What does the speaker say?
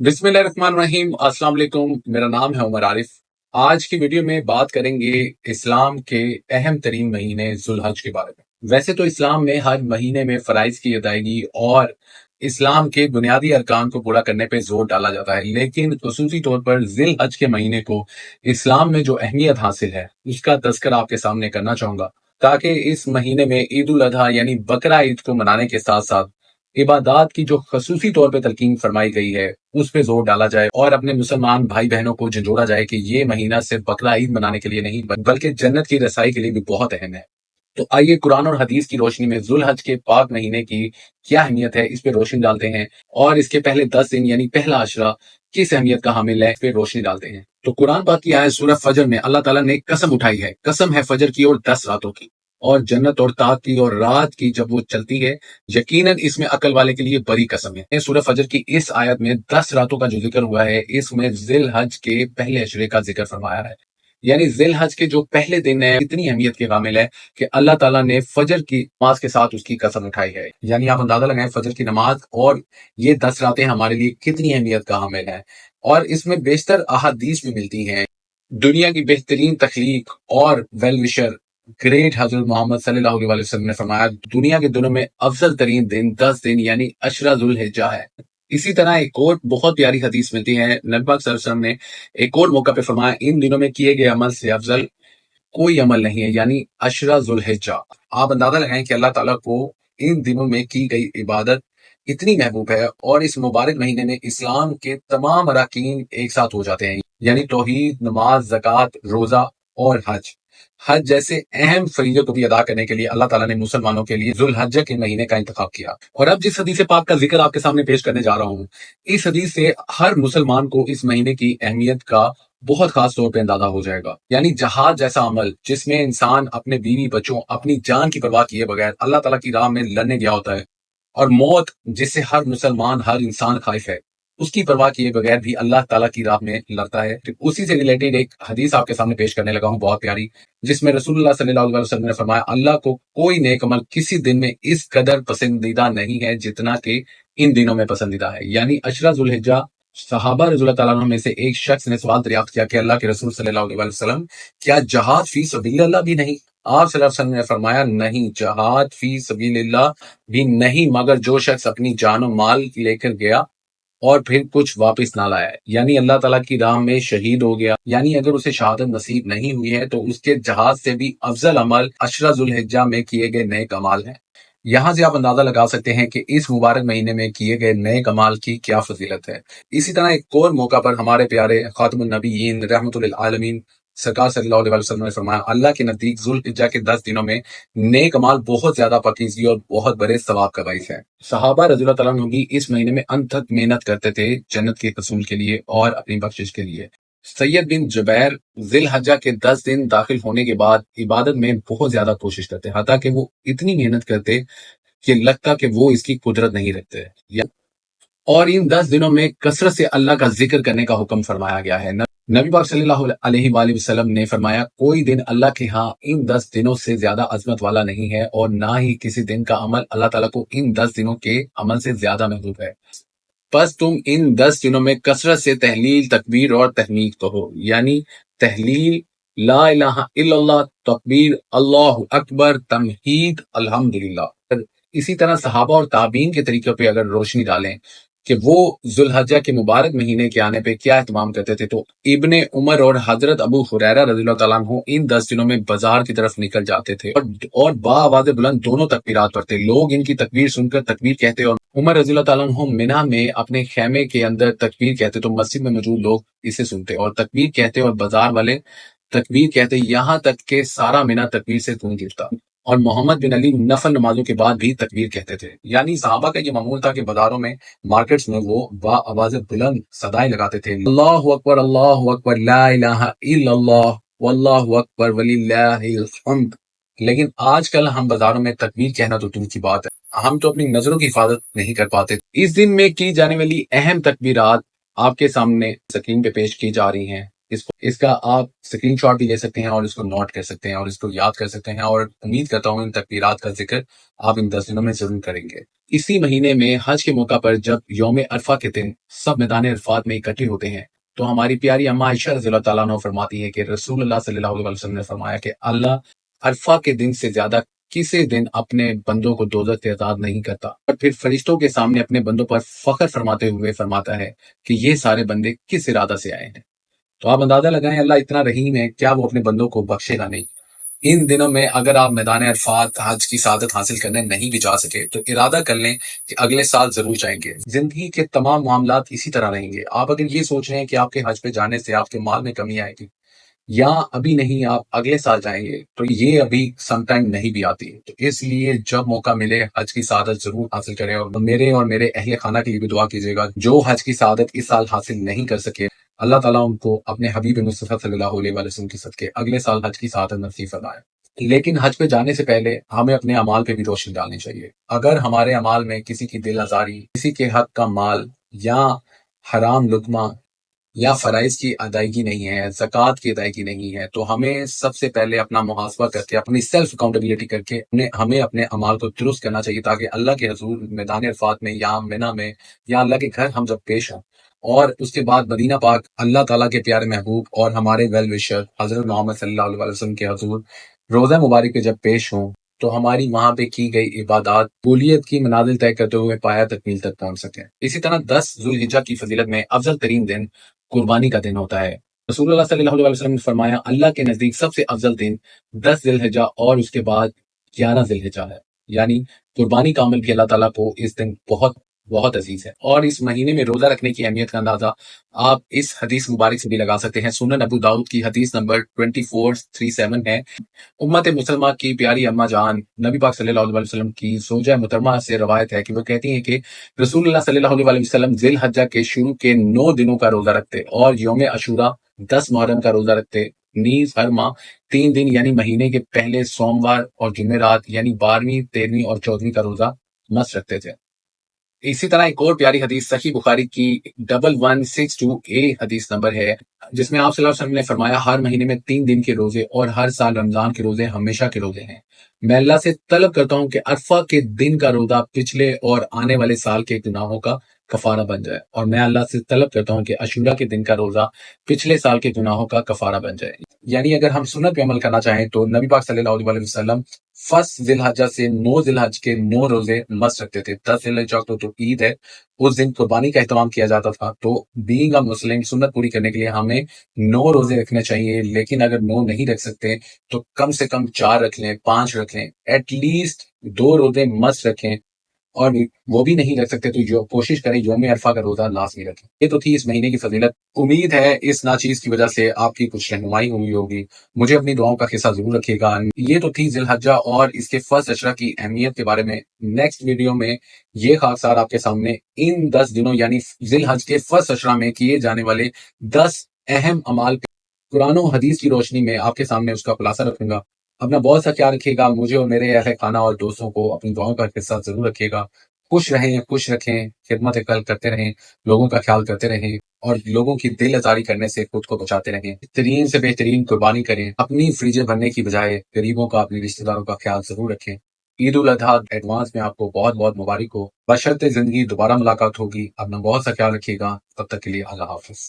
बिस्मिल्लाहिर्रहमानिर्रहीम। अस्सलाम वालेकुम। मेरा नाम है उमर आरिफ। आज की वीडियो में बात करेंगे इस्लाम के अहम तरीन महीने जुल्हज के बारे में। वैसे तो इस्लाम में हर महीने में फराइज की अदायगी और इस्लाम के बुनियादी अरकान को पूरा करने पे जोर डाला जाता है, लेकिन खुसूसी तौर पर जिल हज के महीने को इस्लाम में जो अहमियत हासिल है उसका तस्करा आपके सामने करना चाहूंगा, ताकि इस महीने में ईद उल अजहा यानी बकरा ईद को मनाने के साथ साथ इबादात की जो खसूसी तौर पे तलकीन फरमाई गई है उस पे जोर डाला जाए और अपने मुसलमान भाई बहनों को झंझोड़ा जाए कि ये महीना सिर्फ बकरा ईद मनाने के लिए नहीं बल्कि जन्नत की रसाई के लिए भी बहुत अहम है। तो आइए कुरान और हदीस की रोशनी में जुल हज के पाक महीने की क्या अहमियत है इस पे रोशनी डालते हैं, और इसके पहले 10 दिन यानी पहला अशरा किस अहमियत का हामिल है इस पे रोशनी डालते हैं। तो कुरान पाक की आयत सूरह फजर में अल्लाह ताला ने कसम उठाई है, कसम है फजर की और 10 रातों की, और जन्नत और ताक की और रात की जब वो चलती है, यकीनन इसमें अकल वाले के लिए बड़ी कसम है। सूरह फजर की इस आयत में 10 रातों का जो जिक्र हुआ है, इसमें जिल हज के पहले अशरे का जिक्र फरमाया है। यानी जिल हज के जो पहले दिन है इतनी अहमियत के कामिल है कि अल्लाह ताला ने फजर की नमाज के साथ उसकी कसम उठाई है। यानी आप अंदाजा लगाएं फजर की नमाज और ये 10 रातें हमारे लिए कितनी अहमियत का हामिल है। और इसमें बेशतर अहादीस भी मिलती हैं। दुनिया की बेहतरीन तख्लीक और वेल विशर ग्रेट हजरत मोहम्मद सल्लल्लाहु अलैहि वसल्लम ने फरमाया, दुनिया के दिनों में अफजल तरीन दिन 10 दिन यानी अशरा जुल हिज्जा है। इसी तरह एक और बहुत प्यारी हदीस मिलती है, नबी पाक सल्लल्लाहु अलैहि वसल्लम ने एक और मौका पे फरमाया, इन दिनों में किए गए अमल से अफजल कोई अमल नहीं है, यानी अशरा जुल हिज्जा। आप अंदाजा लगाएं कि अल्लाह ताला को इन दिनों में की गई इबादत इतनी महबूब है, और इस मुबारक महीने में इस्लाम के तमाम अराकीन एक साथ हो जाते हैं, यानी तौहीद, नमाज, ज़कात, रोजा और हज। हज जैसे अहम फरीजों को भी अदा करने के लिए अल्लाह ताला ने मुसलमानों के लिए जुल हज के महीने का इंतखाब किया। और अब जिस हदीस पाक का जिक्र आपके सामने पेश करने जा रहा हूँ, इस हदीस से हर मुसलमान को इस महीने की अहमियत का बहुत खास तौर पे अंदाजा हो जाएगा। यानी जहाद जैसा अमल जिसमें इंसान अपने बीवी बच्चों अपनी जान की परवाह किए बगैर अल्लाह ताला की राह में लड़ने गया होता है, और मौत जिससे हर मुसलमान हर इंसान खाइफ है, उसकी परवाह किए बगैर भी अल्लाह ताला की राह में लड़ता है। तो उसी से रिलेटेड एक हदीस आपके सामने पेश करने लगा हूं बहुत प्यारी, जिसमें रसूलुल्लाह सल्लल्लाहु अलैहि वसल्लम ने फरमाया, अल्लाह को कोई नेक अमल किसी दिन में इस कदर पसंदीदा नहीं है जितना कि इन दिनों में पसंदीदा है, यानी अशरा जुल हिज्जा। सहाबा रज़ियल्लाहु ताला अन्हुम में से एक शख्स ने सवाल दरियाफ्त किया कि अल्लाह के रसूल सल्लल्लाहु अलैहि वसल्लम, क्या जहाद फी सबीलिल्लाह भी नहीं? आप सल्लल्लाहु अलैहि वसल्लम ने फरमाया, नहीं, जहाद फी सबीलिल्लाह भी नहीं, मगर जो शख्स अपनी जान और माल लेकर गया और फिर कुछ वापस ना लाया, यानी अल्लाह ताला की राह में शहीद हो गया, यानी अगर उसे शहादत नसीब नहीं हुई है तो उसके जहाज से भी अफजल अमल अशरा जुल हिज्जा में किए गए नए कमाल हैं। यहाँ से आप अंदाजा लगा सकते हैं कि इस मुबारक महीने में किए गए नए कमाल की क्या फजीलत है। इसी तरह एक और मौका पर हमारे प्यारे खातमुन नबीयीन रहमतुल लिल आलमीन सरकार सल्लल्लाहु अलैहि वसल्लम ने फरमाया, अल्लाह के नजदीक जुल हिज्जा के 10 दिनों में नेक अमाल बहुत ज्यादा पाकीज़गी और बहुत बड़े सवाब का बाइस है। सहाबा रज़ियल्लाहु ताला अन्हुम भी इस महीने में अनथक मेहनत करते थे जन्नत के हसूल के लिए और अपनी बख्शिश के लिए। सैयद बिन जुबैर जिल हज्जा के 10 दिन दाखिल होने के बाद इबादत में बहुत ज्यादा कोशिश करते, हालांकि कि वो इतनी मेहनत करते कि लगता कि वो इसकी कुदरत नहीं रखते। और इन 10 दिनों में कसरत से अल्लाह का जिक्र करने का हुक्म फरमाया गया है। नबी पाक सल्लल्लाहु अलैहि वसल्लम ने फरमाया, कोई दिन अल्लाह के यहाँ इन 10 दिनों से ज्यादा अजमत वाला नहीं है, और ना ही किसी दिन का अमल अल्लाह ताला को इन 10 दिनों के अमल से ज्यादा महबूब है। बस तुम इन 10 दिनों में कसरत से तहलील, तकबीर और तहमीद कहो, यानी तहलील, ला इलाहा इल्लल्लाह, तकबीर, अल्लाहु अकबर, तमहीद, अल्हम्दुलिल्लाह। इसी तरह सहाबा और ताबीन के तरीके पे अगर रोशनी डालें कि वो जुल्हज्जा के मुबारक महीने के आने पे क्या एहतमाम करते थे, तो इब्ने उमर और हजरत अबू हुरैरा रज़ियल्लाहु ताला अन्हु इन 10 दिनों में बाजार की तरफ निकल जाते थे और बाआवाज़ बुलंद दोनों तकबीरात पढ़ते। लोग इनकी तकबीर सुनकर तकबीर कहते और उमर रज़ियल्लाहु ताला अन्हु मिना में अपने खेमे के अंदर तकबीर कहते, तो मस्जिद में मौजूद लोग इसे सुनते और तकबीर कहते, और बाजार वाले तकबीर कहते, यहाँ तक के सारा मिना तकबीर से गूंज उठता। और मोहम्मद बिन अली नफल नमाजों के बाद भी तकबीर कहते थे। यानी सहाबा का ये मामूल था कि बाजारों में, मार्केट्स में वो आवाज बुलंद सदाएं लगाते थे, अल्लाहु अकबर, ला इलाहा इल्लल्लाह, वल्लाहु अकबर वलिल्लाहिल हम्द। लेकिन आजकल हम बाजारों में तकबीर कहना तो दूर की बात है, हम तो अपनी नजरों की हिफाजत नहीं कर पाते। इस दिन में की जाने वाली अहम तकबीरात आपके सामने स्क्रीन पे पेश की जा रही हैं। اس کا آپ اسکرین شاٹ بھی لے سکتے ہیں اور اس کو نوٹ کر سکتے ہیں اور اس کو یاد کر سکتے ہیں، اور امید کرتا ہوں ان تکبیرات کا ذکر آپ ان 10 دنوں میں ضرور کریں گے۔ اسی مہینے میں حج کے موقع پر جب یوم عرفہ کے دن سب میدان عرفات میں اکٹھے ہوتے ہیں تو ہماری پیاری اما عائشہ رضی اللہ تعالیٰ عنہ فرماتی ہے کہ رسول اللہ صلی اللہ علیہ وسلم نے فرمایا کہ اللہ عرفہ کے دن سے زیادہ کسی دن اپنے بندوں کو دوزخ سے آزاد نہیں کرتا، اور پھر فرشتوں کے سامنے اپنے بندوں پر فخر فرماتے ہوئے فرماتا ہے کہ یہ سارے بندے کس ارادہ سے آئے ہیں۔ تو آپ اندازہ لگائیں اللہ اتنا رحیم ہے، کیا وہ اپنے بندوں کو بخشے گا نہیں؟ ان دنوں میں اگر آپ میدان عرفات حج کی سعادت حاصل کرنے نہیں بھی جا سکے تو ارادہ کر لیں کہ اگلے سال ضرور جائیں گے۔ زندگی کے تمام معاملات اسی طرح رہیں گے۔ آپ اگر یہ سوچ رہے ہیں کہ آپ کے حج پہ جانے سے آپ کے مال میں کمی آئے گی یا ابھی نہیں آپ اگلے سال جائیں گے، تو یہ ابھی سم ٹائم نہیں بھی آتی، تو اس لیے جب موقع ملے حج کی سعادت ضرور حاصل کریں، اور میرے اہل خانہ کے لیے بھی دعا کیجیے گا جو حج کی سعادت اس سال حاصل نہیں کر سکے، اللہ تعالیٰ ان کو اپنے حبیب مصطفیٰ صلی اللہ علیہ وسلم کے صدقے اگلے سال حج کی سعادت نصیب فرمائے۔ لیکن حج پہ جانے سے پہلے ہمیں اپنے اعمال پہ بھی روشنی ڈالنی چاہیے۔ اگر ہمارے اعمال میں کسی کی دل آزاری، کسی کے حق کا مال یا حرام لقمہ یا فرائض کی ادائیگی نہیں ہے، زکوٰۃ کی ادائیگی نہیں ہے، تو ہمیں سب سے پہلے اپنا محاسبہ کر کے اپنی سیلف اکاؤنٹیبلٹی کر کے ہمیں اپنے اعمال کو درست کرنا چاہیے، تاکہ اللہ کے حضور میدان عرفات میں یا منی میں یا اللہ کے گھر ہم جب پیش ہوں، اور اس کے بعد مدینہ پاک اللہ تعالیٰ کے پیارے محبوب اور ہمارے ویل وشر حضرت محمد صلی اللہ علیہ وسلم کے حضور روزہ مبارک پہ جب پیش ہوں، تو ہماری وہاں پہ کی گئی عبادات قبولیت کی منازل طے کرتے ہوئے پایہ تکمیل تک پہنچ سکیں۔ اسی طرح 10 ذوالحجہ کی فضیلت میں افضل ترین دن قربانی کا دن ہوتا ہے۔ رسول اللہ صلی اللہ علیہ وسلم نے فرمایا اللہ کے نزدیک سب سے افضل دن 10 ذی الحجہ اور اس کے بعد 11 ذی الحجہ ہے، یعنی قربانی کا عمل بھی اللہ تعالیٰ کو اس دن بہت بہت عزیز ہے۔ اور اس مہینے میں روزہ رکھنے کی اہمیت کا اندازہ آپ اس حدیث مبارک سے بھی لگا سکتے ہیں۔ سنن ابو داؤد کی حدیث نمبر 2437 ہے۔ امت مسلمہ کی پیاری اما جان نبی پاک صلی اللہ علیہ وسلم کی زوجہ محترمہ سے روایت ہے کہ وہ کہتی ہیں کہ رسول اللہ صلی اللہ علیہ وسلم ذی الحجہ کے شروع کے 9 دنوں کا روزہ رکھتے اور یوم عاشوراء 10 محرم کا روزہ رکھتے، نیز ہر ماہ 3 دن یعنی مہینے کے پہلے سوموار اور جمعرات یعنی 12ویں، 13ویں اور 14ویں کا روزہ مست رکھتے تھے۔ اسی طرح ایک اور پیاری حدیث صحیح بخاری کی 1162A حدیث نمبر ہے، جس میں آپ صلی اللہ علیہ وسلم نے فرمایا ہر مہینے میں 3 دن کے روزے اور ہر سال رمضان کے روزے ہمیشہ کے روزے ہیں۔ میں اللہ سے طلب کرتا ہوں کہ عرفہ کے دن کا روزہ پچھلے اور آنے والے سال کے گناہوں کا کفارہ بن جائے، اور میں اللہ سے طلب کرتا ہوں کہ عاشورہ کے دن کا روزہ پچھلے سال کے گناہوں کا کفارہ بن جائے۔ یعنی اگر ہم سنت پہ عمل کرنا چاہیں تو نبی پاک صلی اللہ علیہ وسلم 1 ذی الحجہ سے 9 ذی الحج کے 9 روزے مست رکھتے تھے۔ 10 ذی الحجہ کو تو عید ہے، اس دن قربانی کا اہتمام کیا جاتا تھا، تو بینگ اے مسلم سنت پوری کرنے کے لیے ہمیں 9 روزے رکھنے چاہیے۔ لیکن اگر 9 نہیں رکھ سکتے تو کم سے کم 4 رکھ لیں، 5 رکھ لیں، ایٹ لیسٹ 2 روزے مست رکھیں، اور وہ بھی نہیں رکھ سکتے تو جو کوشش کریں یوم عرفہ کا روزہ لازمی رکھیں۔ یہ تو تھی اس مہینے کی فضیلت۔ امید ہے اس ناچیز کی وجہ سے آپ کی کچھ رہنمائی ہوئی ہوگی۔ مجھے اپنی دعاؤں کا حصہ ضرور رکھیے گا۔ یہ تو تھی ذی الحجہ اور اس کے فرسٹ عشرہ کی اہمیت کے بارے میں۔ نیکسٹ ویڈیو میں یہ خاکسار آپ کے سامنے ان 10 دنوں یعنی ذی الحج کے فرسٹ عشرہ میں کیے جانے والے 10 اہم اعمال قرآن و حدیث کی روشنی میں آپ کے سامنے اس کا خلاصہ رکھوں گا۔ اپنا بہت سا خیال رکھیے گا، مجھے اور میرے اہل خانہ اور دوستوں کو اپنی دعاؤں کا حصہ ضرور رکھیے گا۔ خوش رہیں، خوش رکھیں، خدمت کل کرتے رہیں، لوگوں کا خیال کرتے رہیں، اور لوگوں کی دل آزاری کرنے سے خود کو بچاتے رہیں۔ بہترین سے بہترین قربانی کریں، اپنی فریجیں بھرنے کی بجائے غریبوں کا، اپنے رشتہ داروں کا خیال ضرور رکھیں۔ عید الاضحیٰ ایڈوانس میں آپ کو بہت بہت مبارک ہو۔ بشرط زندگی دوبارہ ملاقات ہوگی۔ اپنا بہت سا خیال رکھیے گا، تب تک کے لیے اللہ حافظ۔